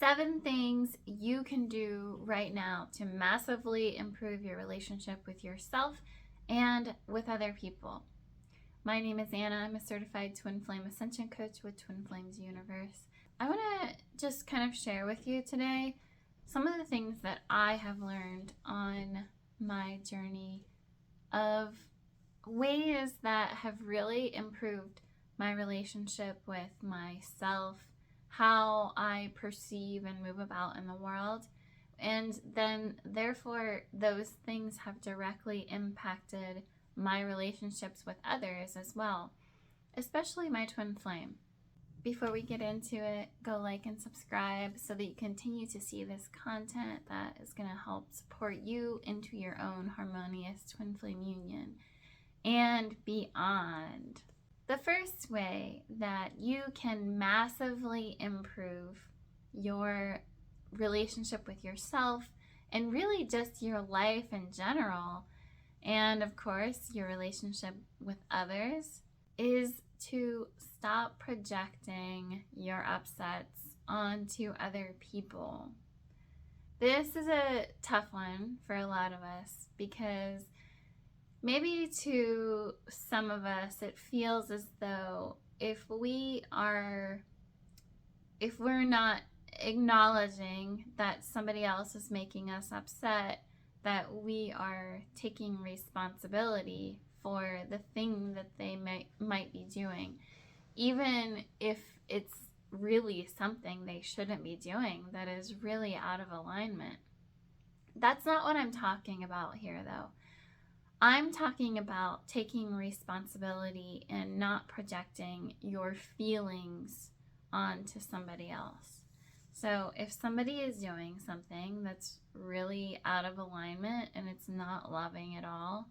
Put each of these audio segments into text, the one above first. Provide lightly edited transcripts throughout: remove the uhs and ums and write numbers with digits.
7 things you can do right now to massively improve your relationship with yourself and with other people. My name is Anna. I'm a certified Twin Flame Ascension Coach with Twin Flames Universe. I want to just kind of share with you today some of the things that I have learned on my journey of ways that have really improved my relationship with myself, how I perceive and move about in the world. And then, therefore, those things have directly impacted my relationships with others as well, especially my twin flame. Before we get into it, go like and subscribe so that you continue to see this content that is going to help support you into your own harmonious twin flame union and beyond. The first way that you can massively improve your relationship with yourself and really just your life in general, and of course your relationship with others, is to stop projecting your upsets onto other people. This is a tough one for a lot of us because maybe to some of us it feels as though if we're not acknowledging that somebody else is making us upset, that we are taking responsibility for the thing that they might be doing, even if it's really something they shouldn't be doing that is really out of alignment. That's not what I'm talking about here, though. I'm talking about taking responsibility and not projecting your feelings onto somebody else. So if somebody is doing something that's really out of alignment and it's not loving at all,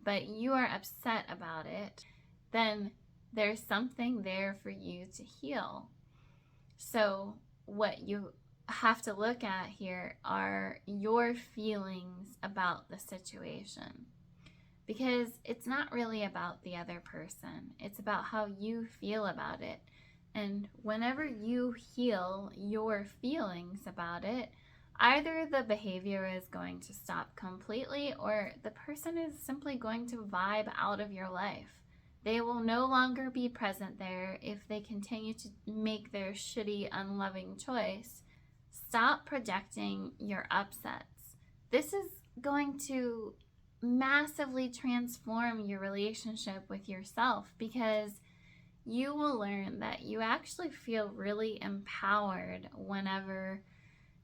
but you are upset about it, then there's something there for you to heal. So what you have to look at here are your feelings about the situation. Because it's not really about the other person. It's about how you feel about it. And whenever you heal your feelings about it, either the behavior is going to stop completely or the person is simply going to vibe out of your life. They will no longer be present there if they continue to make their shitty, unloving choice. Stop projecting your upsets. This is going to massively transform your relationship with yourself because you will learn that you actually feel really empowered whenever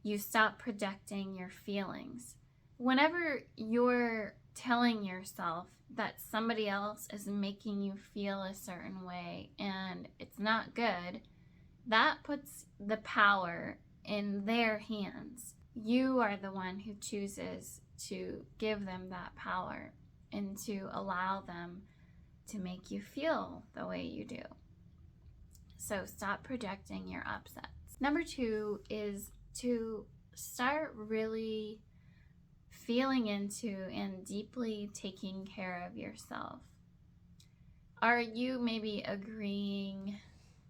you stop projecting your feelings. Whenever you're telling yourself that somebody else is making you feel a certain way and it's not good, that puts the power in their hands. You are the one who chooses to give them that power and to allow them to make you feel the way you do. So stop projecting your upsets. Number 2 is to start really feeling into and deeply taking care of yourself. Are you maybe agreeing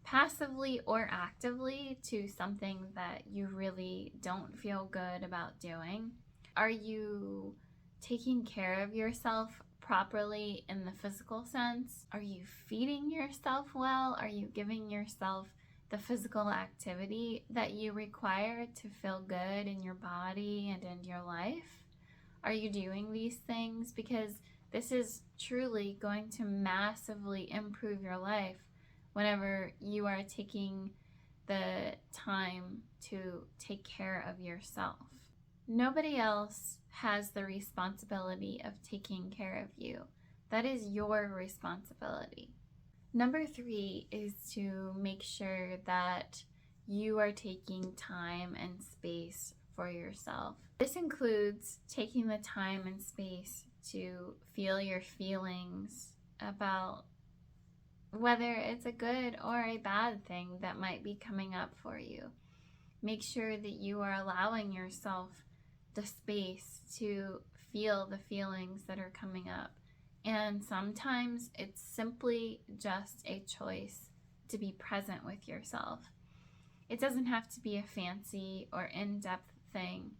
passively or actively to something that you really don't feel good about doing? Are you taking care of yourself properly in the physical sense? Are you feeding yourself well? Are you giving yourself the physical activity that you require to feel good in your body and in your life? Are you doing these things? Because this is truly going to massively improve your life whenever you are taking the time to take care of yourself. Nobody else has the responsibility of taking care of you. That is your responsibility. Number 3 is to make sure that you are taking time and space for yourself. This includes taking the time and space to feel your feelings about whether it's a good or a bad thing that might be coming up for you. Make sure that you are allowing yourself the space to feel the feelings that are coming up. And sometimes it's simply just a choice to be present with yourself. It doesn't have to be a fancy or in-depth thing,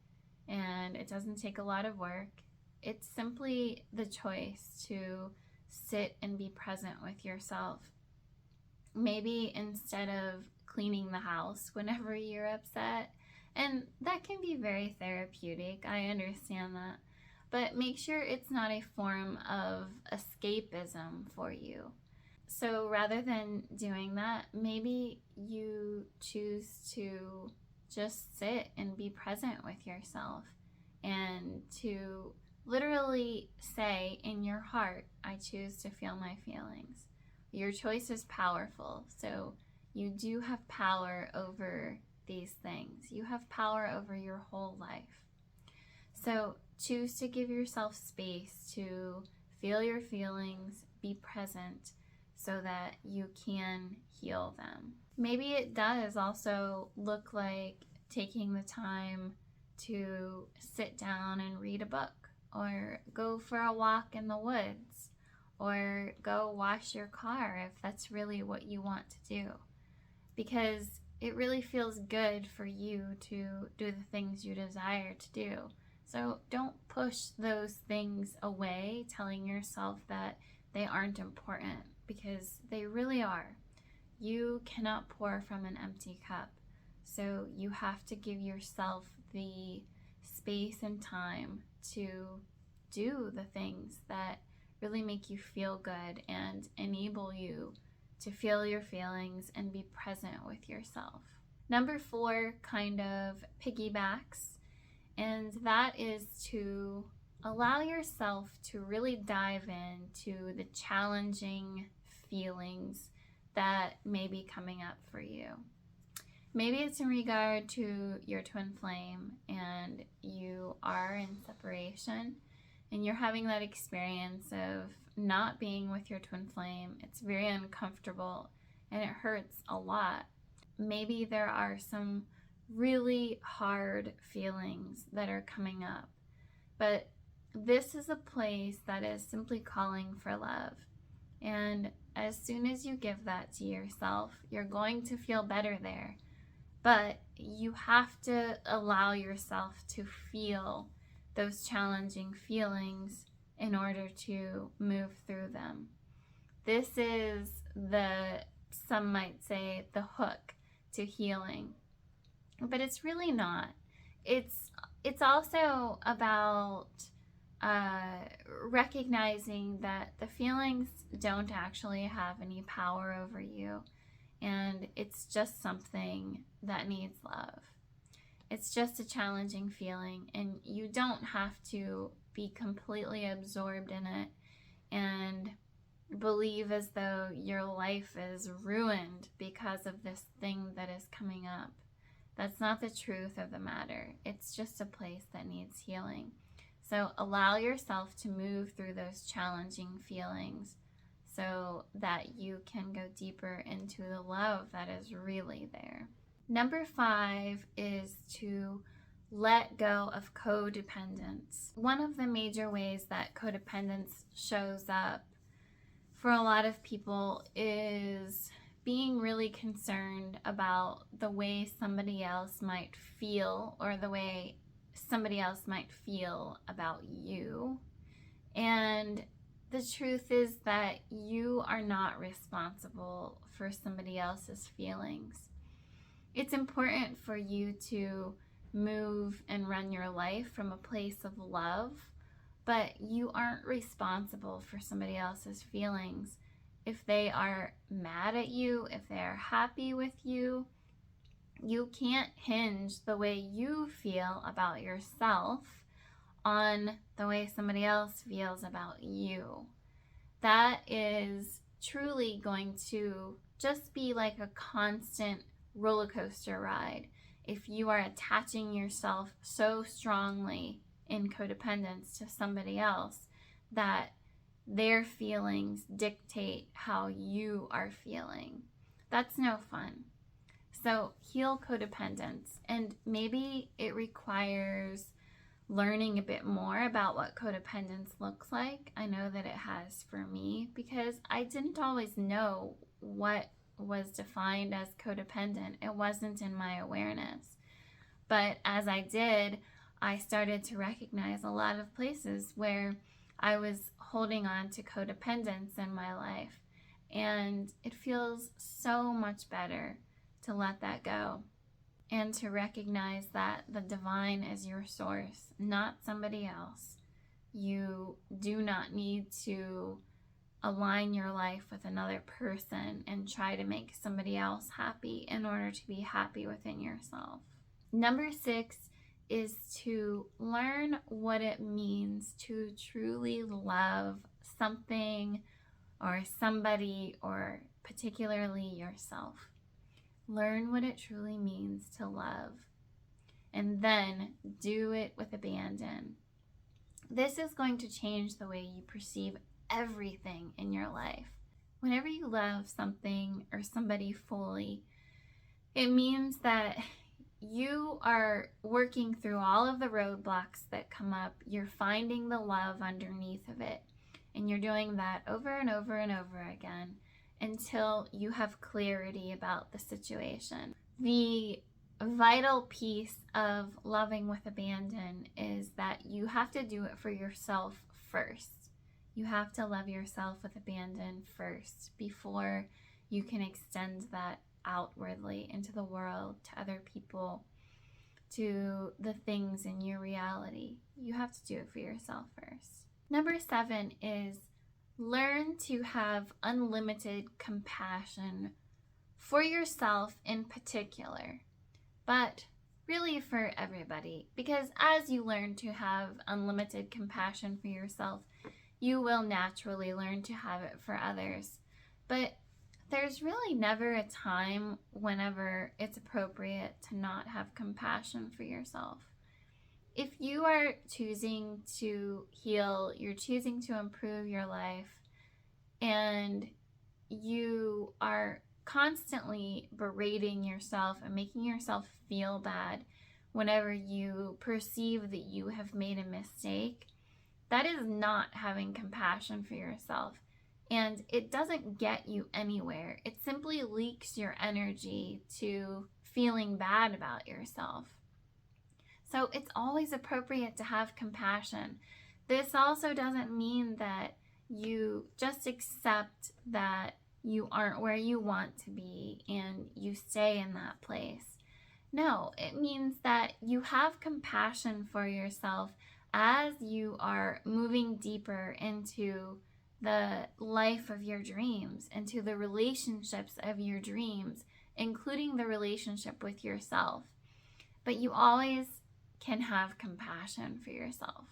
and it doesn't take a lot of work. It's simply the choice to sit and be present with yourself. Maybe instead of cleaning the house whenever you're upset, and that can be very therapeutic, I understand that, but make sure it's not a form of escapism for you. So rather than doing that, maybe you choose to just sit and be present with yourself and to literally say in your heart, I choose to feel my feelings. Your choice is powerful, so you do have power over these things. You have power over your whole life. So choose to give yourself space to feel your feelings, be present, so that you can heal them. Maybe it does also look like taking the time to sit down and read a book, or go for a walk in the woods, or go wash your car if that's really what you want to do. Because it really feels good for you to do the things you desire to do. So don't push those things away, telling yourself that they aren't important, because they really are. You cannot pour from an empty cup. So you have to give yourself the space and time to do the things that really make you feel good and enable you to feel your feelings and be present with yourself. Number 4 kind of piggybacks, and that is to allow yourself to really dive into the challenging feelings that may be coming up for you. Maybe it's in regard to your twin flame and you are in separation and you're having that experience of not being with your twin flame. It's very uncomfortable and it hurts a lot. Maybe there are some really hard feelings that are coming up, but this is a place that is simply calling for love. And as soon as you give that to yourself, you're going to feel better there. But you have to allow yourself to feel those challenging feelings in order to move through them. This is some might say, the hook to healing. But it's really not. It's also about recognizing that the feelings don't actually have any power over you, and it's just something that needs love. It's just a challenging feeling, and you don't have to be completely absorbed in it and believe as though your life is ruined because of this thing that is coming up. That's not the truth of the matter. It's just a place that needs healing. So allow yourself to move through those challenging feelings so that you can go deeper into the love that is really there. Number 5 is to let go of codependence. One of the major ways that codependence shows up for a lot of people is being really concerned about the way somebody else might feel, or the way somebody else might feel about you. And the truth is that you are not responsible for somebody else's feelings. It's important for you to move and run your life from a place of love, but you aren't responsible for somebody else's feelings. If they are mad at you, if they are happy with you, you can't hinge the way you feel about yourself on the way somebody else feels about you. That is truly going to just be like a constant roller coaster ride if you are attaching yourself so strongly in codependence to somebody else that their feelings dictate how you are feeling. That's no fun. So heal codependence, and maybe it requires learning a bit more about what codependence looks like. I know that it has for me, because I didn't always know what was defined as codependent. It wasn't in my awareness. But as I did, I started to recognize a lot of places where I was holding on to codependence in my life. And it feels so much better to let that go and to recognize that the divine is your source, not somebody else. You do not need to align your life with another person and try to make somebody else happy in order to be happy within yourself. Number 6 is to learn what it means to truly love something or somebody, or particularly yourself. Learn what it truly means to love, and then do it with abandon. This is going to change the way you perceive everything in your life. Whenever you love something or somebody fully, it means that you are working through all of the roadblocks that come up. You're finding the love underneath of it. And you're doing that over and over and over again until you have clarity about the situation. The vital piece of loving with abandon is that you have to do it for yourself first. You have to love yourself with abandon first before you can extend that outwardly into the world, to other people, to the things in your reality. You have to do it for yourself first. Number 7 is learn to have unlimited compassion for yourself in particular, but really for everybody. Because as you learn to have unlimited compassion for yourself, you will naturally learn to have it for others. But there's really never a time whenever it's appropriate to not have compassion for yourself. If you are choosing to heal, you're choosing to improve your life, and you are constantly berating yourself and making yourself feel bad whenever you perceive that you have made a mistake, that is not having compassion for yourself. And it doesn't get you anywhere. It simply leaks your energy to feeling bad about yourself. So it's always appropriate to have compassion. This also doesn't mean that you just accept that you aren't where you want to be and you stay in that place. No, it means that you have compassion for yourself as you are moving deeper into the life of your dreams, into the relationships of your dreams, including the relationship with yourself. But you always can have compassion for yourself.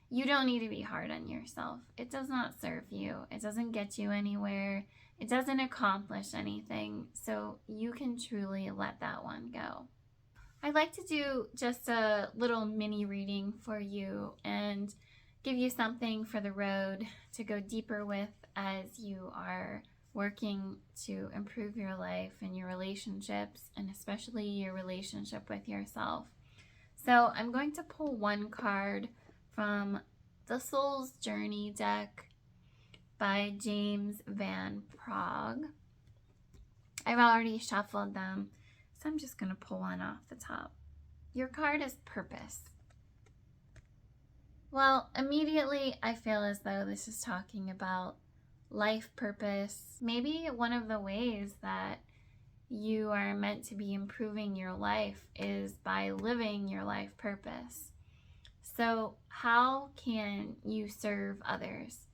You don't need to be hard on yourself. It does not serve you. It doesn't get you anywhere. It doesn't accomplish anything. So you can truly let that one go. I'd like to do just a little mini reading for you and give you something for the road to go deeper with as you are working to improve your life and your relationships, and especially your relationship with yourself. So I'm going to pull one card from the Soul's Journey deck by James Van Praagh. I've already shuffled them, so I'm just going to pull one off the top. Your card is Purpose. Well, immediately I feel as though this is talking about life purpose. Maybe one of the ways that you are meant to be improving your life is by living your life purpose. So how can you serve others?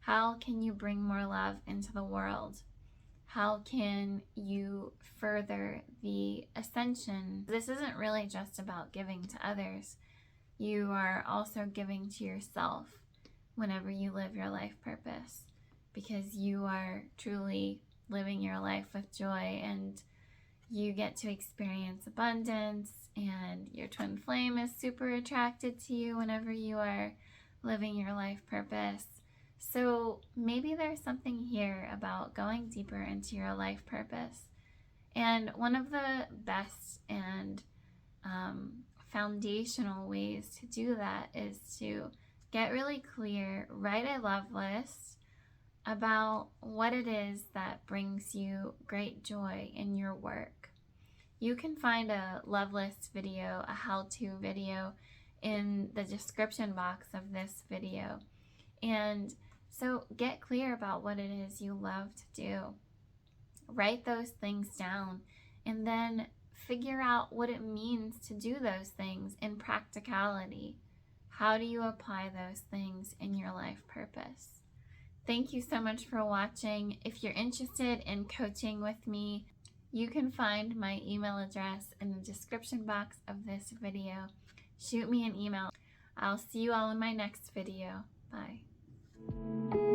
How can you bring more love into the world? How can you further the ascension? This isn't really just about giving to others. You are also giving to yourself whenever you live your life purpose, because you are truly living your life with joy, and you get to experience abundance, and your twin flame is super attracted to you whenever you are living your life purpose. So maybe there's something here about going deeper into your life purpose. And one of the best and foundational ways to do that is to get really clear, write a love list, about what it is that brings you great joy in your work. You can find a love list video, a how-to video in the description box of this video. And so get clear about what it is you love to do. Write those things down and then figure out what it means to do those things in practicality. How do you apply those things in your life purpose? Thank you so much for watching. If you're interested in coaching with me, you can find my email address in the description box of this video. Shoot me an email. I'll see you all in my next video. Bye.